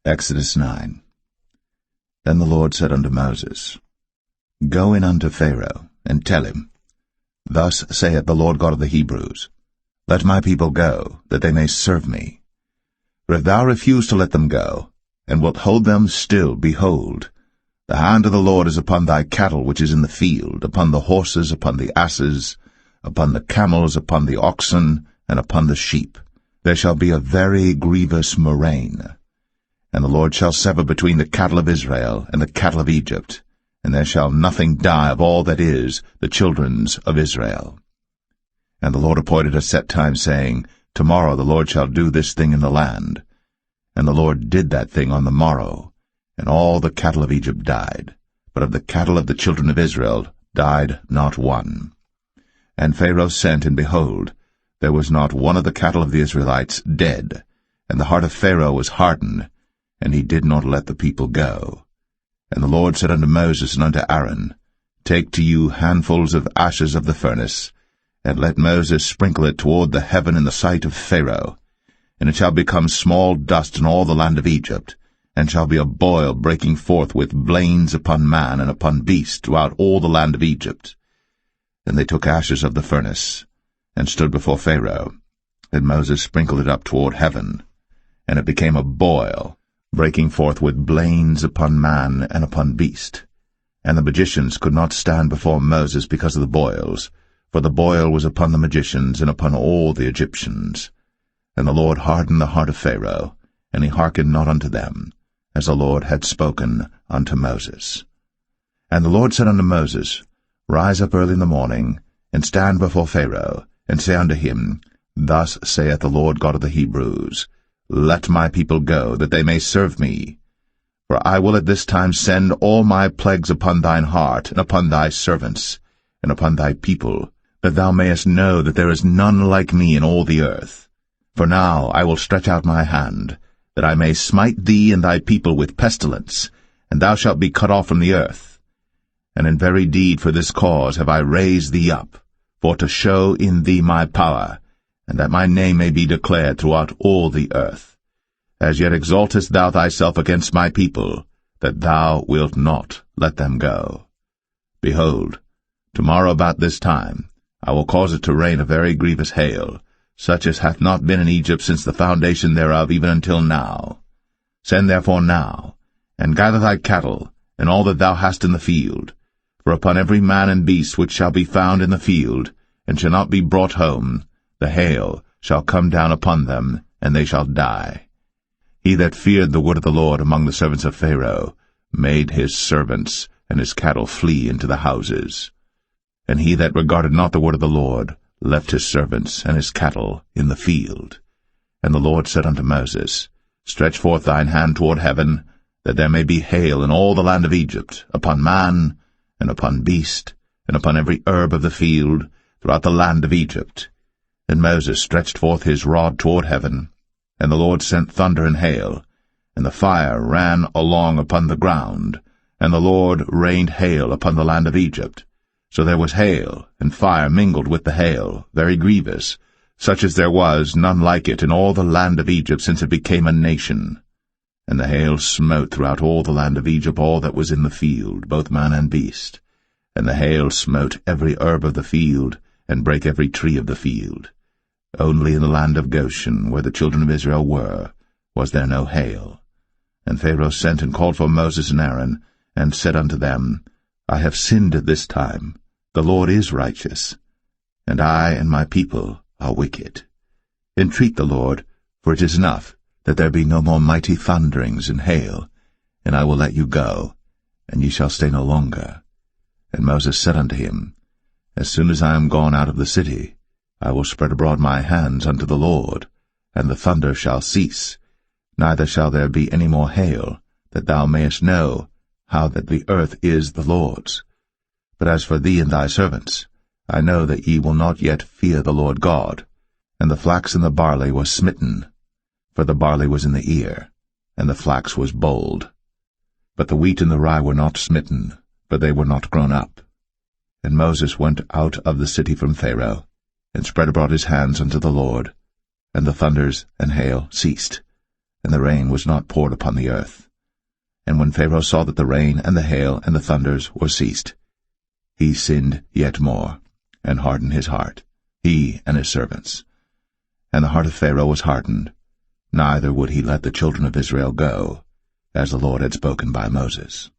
Exodus 9. Then the Lord said unto Moses, Go in unto Pharaoh, and tell him, Thus saith the Lord God of the Hebrews, Let my people go, that they may serve me. For if thou refuse to let them go, and wilt hold them still, behold, the hand of the Lord is upon thy cattle which is in the field, upon the horses, upon the asses, upon the camels, upon the oxen, and upon the sheep. There shall be a very grievous murrain. And the Lord shall sever between the cattle of Israel and the cattle of Egypt, and there shall nothing die of all that is the children's of Israel. And the Lord appointed a set time, saying, Tomorrow the Lord shall do this thing in the land. And the Lord did that thing on the morrow, and all the cattle of Egypt died, but of the cattle of the children of Israel died not one. And Pharaoh sent, and behold, there was not one of the cattle of the Israelites dead, and the heart of Pharaoh was hardened, and he did not let the people go. And the Lord said unto Moses and unto Aaron, Take to you handfuls of ashes of the furnace, and let Moses sprinkle it toward the heaven in the sight of Pharaoh. And it shall become small dust in all the land of Egypt, and shall be a boil breaking forth with blains upon man and upon beast throughout all the land of Egypt. Then they took ashes of the furnace, and stood before Pharaoh. And Moses sprinkled it up toward heaven, and it became a boil, breaking forth with blains upon man and upon beast. And the magicians could not stand before Moses because of the boils, for the boil was upon the magicians and upon all the Egyptians. And the Lord hardened the heart of Pharaoh, and he hearkened not unto them, as the Lord had spoken unto Moses. And the Lord said unto Moses, Rise up early in the morning, and stand before Pharaoh, and say unto him, Thus saith the Lord God of the Hebrews, Let my people go, that they may serve me. For I will at this time send all my plagues upon thine heart, and upon thy servants, and upon thy people, that thou mayest know that there is none like me in all the earth. For now I will stretch out my hand, that I may smite thee and thy people with pestilence, and thou shalt be cut off from the earth. And in very deed for this cause have I raised thee up, for to show in thee my power, and that my name may be declared throughout all the earth. As yet exaltest thou thyself against my people, that thou wilt not let them go. Behold, tomorrow about this time I will cause it to rain a very grievous hail, such as hath not been in Egypt since the foundation thereof even until now. Send therefore now, and gather thy cattle, and all that thou hast in the field. For upon every man and beast which shall be found in the field, and shall not be brought home, the hail shall come down upon them, and they shall die. He that feared the word of the Lord among the servants of Pharaoh made his servants and his cattle flee into the houses. And he that regarded not the word of the Lord left his servants and his cattle in the field. And the Lord said unto Moses, Stretch forth thine hand toward heaven, that there may be hail in all the land of Egypt, upon man, and upon beast, and upon every herb of the field, throughout the land of Egypt. And Moses stretched forth his rod toward heaven, and the Lord sent thunder and hail, and the fire ran along upon the ground, and the Lord rained hail upon the land of Egypt. So there was hail, and fire mingled with the hail, very grievous, such as there was none like it in all the land of Egypt since it became a nation. And the hail smote throughout all the land of Egypt all that was in the field, both man and beast. And the hail smote every herb of the field, and brake every tree of the field. Only in the land of Goshen, where the children of Israel were, was there no hail. And Pharaoh sent and called for Moses and Aaron, and said unto them, I have sinned at this time. The Lord is righteous, and I and my people are wicked. Entreat the Lord, for it is enough that there be no more mighty thunderings and hail, and I will let you go, and ye shall stay no longer. And Moses said unto him, As soon as I am gone out of the city, I will spread abroad my hands unto the Lord, and the thunder shall cease, neither shall there be any more hail, that thou mayest know how that the earth is the Lord's. But as for thee and thy servants, I know that ye will not yet fear the Lord God. And the flax and the barley was smitten, for the barley was in the ear, and the flax was bold. But the wheat and the rye were not smitten, for they were not grown up. And Moses went out of the city from Pharaoh, and spread abroad his hands unto the Lord, and the thunders and hail ceased, and the rain was not poured upon the earth. And when Pharaoh saw that the rain and the hail and the thunders were ceased, he sinned yet more, and hardened his heart, he and his servants. And the heart of Pharaoh was hardened, neither would he let the children of Israel go, as the Lord had spoken by Moses.